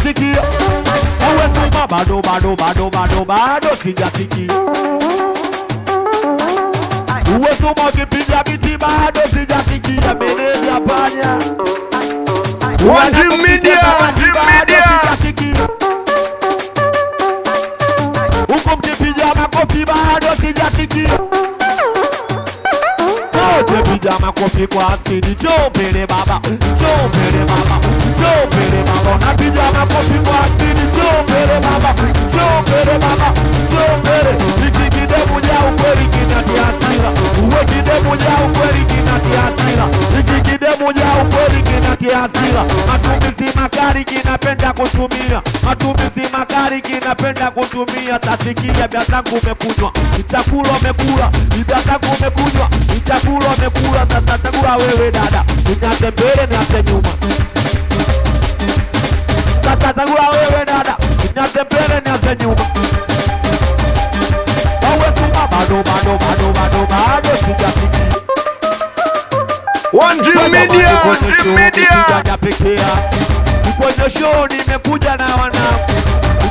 sijasikia. Ewe suma bado sijasikia. Uwe suma ukipiga biti bado sijasikia. Meneja panya One Dream Media. Huko mkipiga makofi bado sijasikia. Piga makofi kwa asili. Njoo mbele baba, njoo mbele baba, njoo mbele baba. Napiga makofi kwa asili. Njoo mbele baba, njoo mbele baba, njoo mbele. Hiki kidemu cha ukweli kinatia hasira. Uwe kidemu cha ukweli kinatia hasira. Hiki kidemu cha ukweli kinatia hasira. Matumizi makali kinapenda kutumia. Matumizi makali kinapenda kutumia. Tasikia vya zangu umekunywa, itakula umekula, vya zangu umekunywa, itakula umekula. Sasa chagua wewe dada, niache mbele niache nyuma. Sasa chagua wewe dada, niache mbele niache nyuma. Wewe suma bado sijasikia. One Dream Media. Kwenye show nimekuja na wanangu.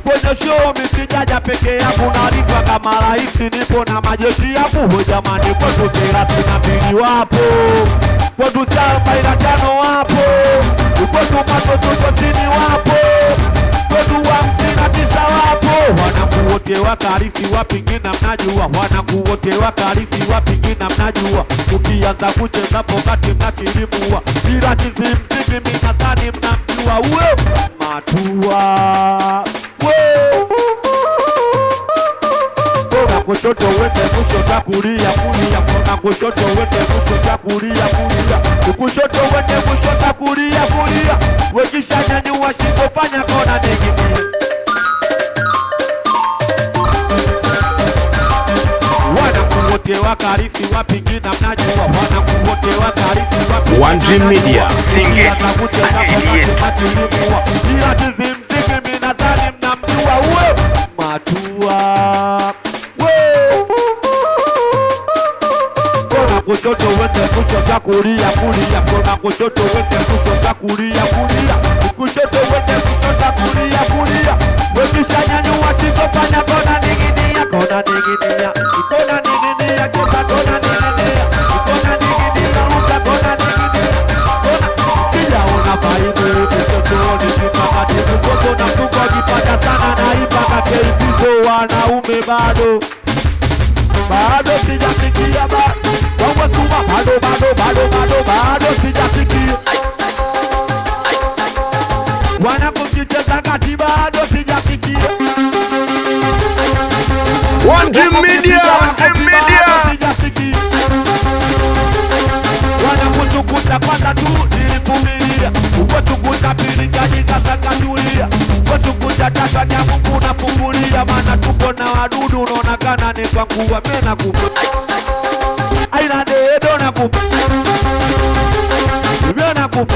Kwenye show misijaja peke yangu. Nalipwa kama raisi, nipo na majeshi yangu. We jamani, kwetu 32 wapo, kwetu 45 wapo, kwetu matoto chini wapo, kwetu 59 wapo. Wanangu wote wakarifi wapingina mnajua. Wanangu wote wakarifi wapingina mnajua. Ukianza kucheza pokati mnakilimua. Ila chizi mziki minadhani mnamjua. Uwe matua kona kushoto wende kushoto kulia kulia. Kona kushoto wende kushoto kulia kulia. Kushoto wende kushoto kulia kulia. Wekisha nyanyua shingo fanya kona nyingine. Wanangu wote wakarifi wapingina mnajua. Wanangu wote wakarifi wapingina. One Dream Media. Sing it. Ila chizi mziki minadhani mnamjua. Uwe matua kushoto wende kushoto kulia kulia. Kona kushoto wende kushoto kulia kulia. Kushoto wende kushoto kulia kulia. Wekisha nyanyua shingo fanya kona ninginia. Kona ninginia, kona ninginia. Kesa kona ninginia, kona ninginia. Ruka kona ninginia. Kona kila una faini kushoto nikipaka kushoto na mtuko jipata sana na ipaka keipizo. Wanaume bado sijasikia bado. Wewe suma bado sijasikia. Wanakucheza kati bado sijasikia. One Dream Media. Wanakutukuta kwanza tu nilivumilia. Uwetukuta pili kajika sakatulia. Uwetukuta tata ya Mungu nafungulia. Maana tupo na wadudu unaonekana ni kwa kuwa mena kufa. Aina dedo na kufa. Mena kufa.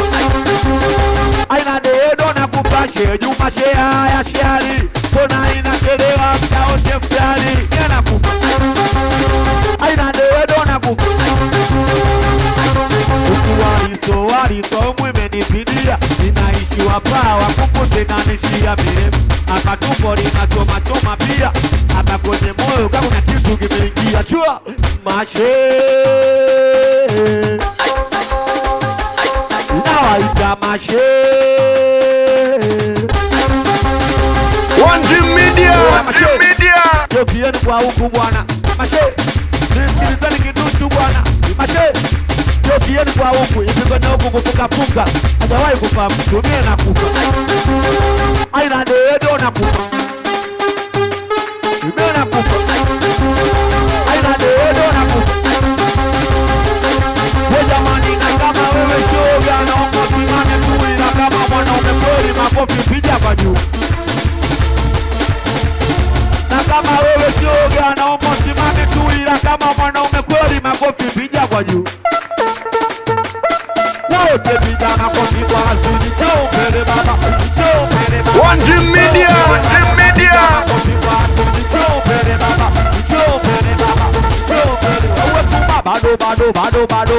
Aina dedo na kufa. Juma haya shari. Kona inachelewa mtao tefyari. Mena kufa. Aina dedo na kufa. Waliso mwimenipidia. Ninaishi wapawa kukutenganishia miremu. Hapa tupo linachoma choma pia. Hapa kwenye moyo kama kuna kitu kimeingia. Chua mashe nawaita mashe. One Dream Media. Yokieni kwa huku bwana mashe. Nisikilizeni kiduchu bwana mashe. Yokieni kwa huku ipigwe na huku kufunga. Hajawahi kufa mtu mie na kufa. Aina dedo na kufa. Mie na kufa. Aina dedo na kufa. We jamani, na kama wewe shoga naomba simame tuli. Na kama mwanaume kweli makofi piga kwa juu. Na kama wewe shoga naomba simame tuli. Na kama mwanaume kweli makofi piga kwa juu. Wote piga makofi kwa asili. Njoo mbele baba, njoo mbele baba. One Dream Media.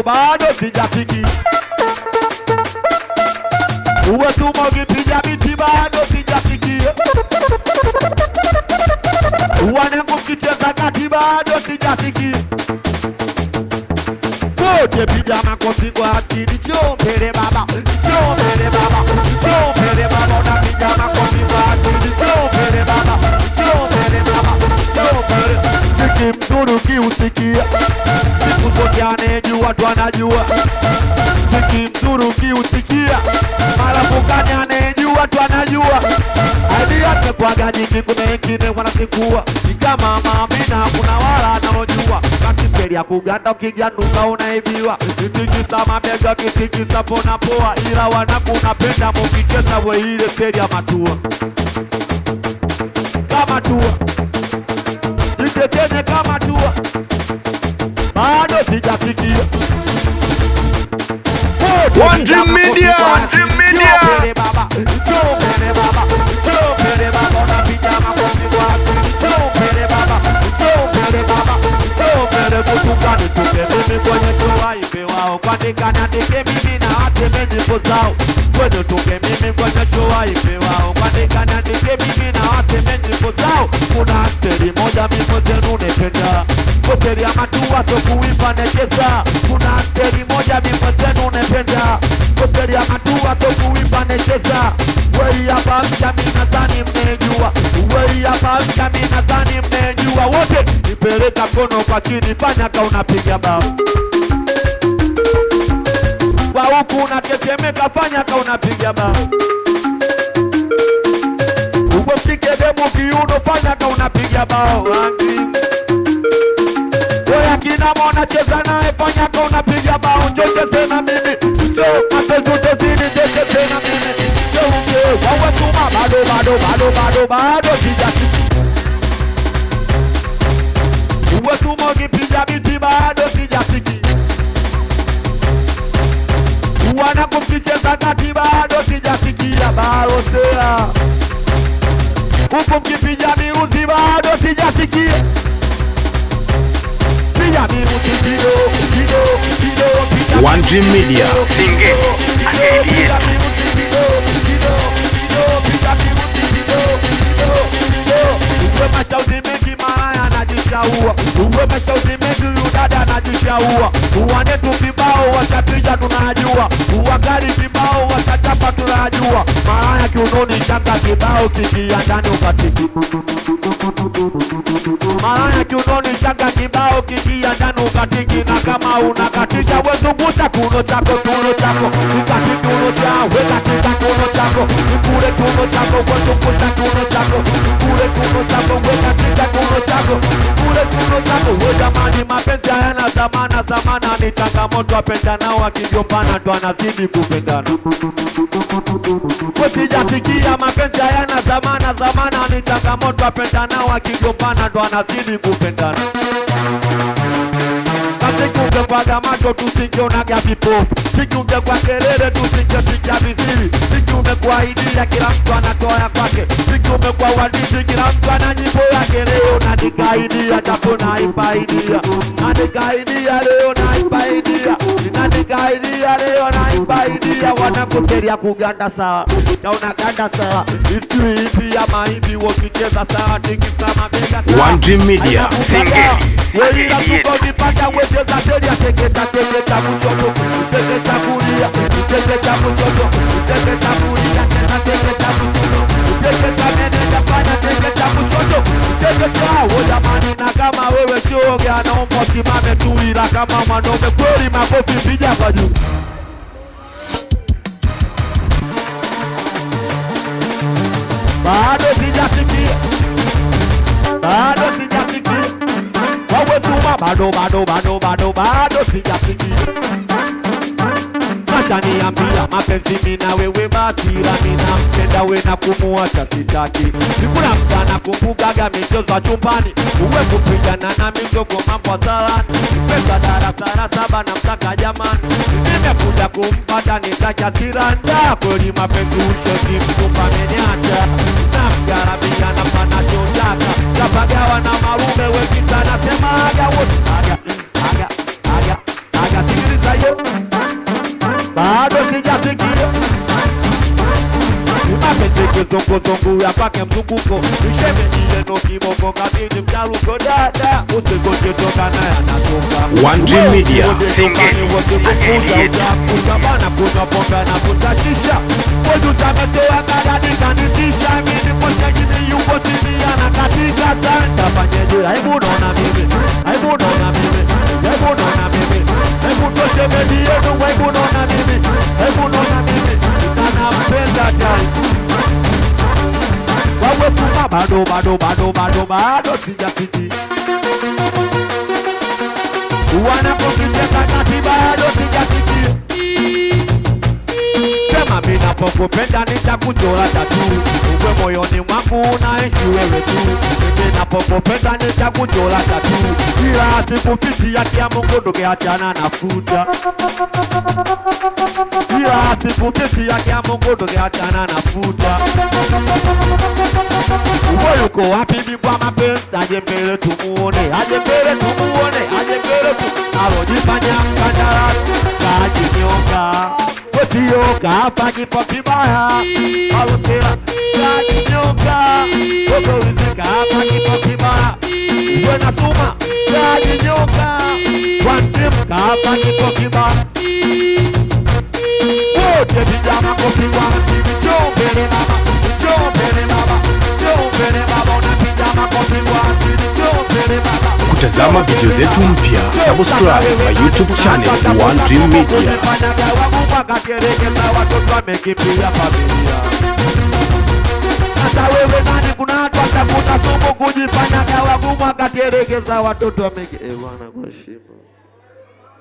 Bado sijafiki. Uwe tuma ukipiga biti bado sijafiki. wanangu mkicheza kati bado sijasikia. Wote piga makofi kwa akili, njoo mbele baba, njoo mbele baba, njoo mbele baba, unapiga makofi kwa akili, njoo mbele baba, njoo mbele baba, njoo mbele. Mziki mzuri ukiusikia, siku zote anayejua tu anajua. Mziki mzuri ukiusikia, marafukani anayejua tu anajua. Idea zimekuwaga nyingi, kuna wengine wanazikua ni kama Amina, kuna wala anaojua kati ya kuganda ukijanuka unaibiwa. Kitikisa mabega, kitikisa pona poa, ila wanaku napenda mukicheza we ile seri ya matua kama tua, nitetene kama tua, bado sijafikia. One Dream Media, One Dream Media. Baba, njoo mbele baba, njoo mbele baba, unapiga makofi kwa akili, njoo mbele baba, njoo mbele baba, njoo mbele kutukani tuke mimi kwenye toa ipe wao, kwandika niandike mimi na ateme nyimbo zao, kwenye tuke mimi kwenye toa ipe wao, kwandika niandike mimi na ateme nyimbo zao. Kuna steli moja mimi zenu nependa, hoteli ya matua so kuimba necheza. Kuna steli moja mimi zenu nependa, hoteli ya matua so kuimba necheza. Wei hapa mjami nadhani mmejua, wei hapa mjami nadhani mmejua. Wote nipeleka mkono kwa chini, fanya ka unapiga bao. Kwa huku unatetemeka, fanya ka unapiga bao. Uko mshike demo kiuno, fanya ka unapiga bao. Oya kina mwana cheza nae, fanya ka unapiga bao. Njoo tena mimi, njoo matezo tezini, njoo tena mimi. Wawe tuma bado sijasikia. Uwe tuma ukipiga biti bado sijasikia. Wanangu mkicheza kati bado sijasikia. Barosea huku mkipiga miuzi bado sijasikia. Piga miuzi kido. One Dream Media, Singe, Piga uwe mashauzi mengi maraya anajishaua, uwe mashauzi mengi udada anajishaua. Uwane tu vibao watapiga tunajua, uwagari vibao watachapa tunajua. Maraya kiunoni shanga kibao kikia ndani ukatiki. Maraya kiunoni shanga kibao kikia ndani ukatiki. Na kama unakatika wezungusha kuno chako, ukatiki uno chao, wekatika kuno chako, ukule kuno chako, wezungusha kuno chako, ukule kuno chako, wekatika kuno chako, ukule kuno chako. Wezamani mapenzi hayana zamana, ni changamoto wapendanao wakigombana ndo anazidi kupendana. Sijasikia mapenzi hayana zamana, ni changamoto wapendanao wakigombana ndo anazidi kupendana. Sikunge kwa gamato tusingeonaga vipofu, sikunge kwa kelele tusingesikia vizuri, sikunge kwa idea kila mtu anatoa ya kwake, sikunge kwa wadisi kila mtu ana nyimbo yake. Leo naandika idea japo naipa idea, naandika idea leo naipa idea, naandika idea leo naipa idea. Wanakuteria kuganda sawa, na unaganda sawa, ipi ya maimbi wakicheza sawa, tikisa mabega sawa. One Dream Media, Singe. Wei la tuko nipata weze za teria, teketa kushoto, teketa kulia, teketa kushoto, teketa kulia, teketa kushoto, teketa menenda fanya, teketa kushoto, teketa. Jamani na kama wewe shoga, naomba usimame tu, ila kama mwanaume kweli makofi piga kwa juu. Bado sijasikia. Wawe tuma bado sijasikia. Acha niambia mapenzi mina wewe basira, mina mpenda we na kumuacha sitaki. Sikuna mtana kumbugaga michezo chumbani, uwe kupigana na mitoko mambo salani. Pesa darasa 7 na mtaka jamani, nimekuja kumpata nitaka tiranda. Kweli mapenzi ushezi mkumba menyacha, na mgarabia na panachotaka. Kapagawa na marume wekita na sema aga wote aga sikiliza yo. Bado sijasikia. Mapenzi kizunguzungu ya pake mzunguko. Misheme nieno kiboko kabini mtaruko dada. Usigoje toka na yanatoka. One Dream Media Singeli asili yetu. Bana kuna pombe na kutatisha. Wedu tametoa kadadi kanitisha. Mini moja jini yuko chini anakatika tanda. Fanyeje aibu naona mimi. Aibu naona mimi. Aibu naona mimi. Aibu toshe bebi yenu. Aibu naona mimi. Aibu naona mimi. Nana mpenda jai. Wawe kuma bado sijapiti. Wanapokicheka kati bado sijapiti. Sema mina pokupenda nitakuchora tatu. Uwe moyoni mwangu unaishi wewe tu. Mina pokupenda nitakuchora tatu. Kila siku piti yake ya Mungu tukiachana na futa. Kila siku piti yake ya Mungu tukiachana na futa. Uwe yuko wapi bibwa mapenzi? Aje mbele tumuone, aje mbele tumuone, aje mbele tu. Alojifanya mkandarasi kajinyonga. Wetio kafanyipo vibaya. Alotela kajinyonga. Woko wizi kafanyipo vibaya. Uwe natuma kajinyonga. One Dream kafanyipo vibaya. Wote vijana kopigwa mtini. Njoo mbele mama, njoo mbele mama, njoo mbele mama. Unapijama kopigwa mtini. Njoo mbele mama. Kutazama video zetu mpya, subscribe my YouTube channel One Dream Media. Hata wewe nani kuna watu watafuta sumu kujifanya gawa gumu akaterekeza watoto wameke. Bwana kwa shima.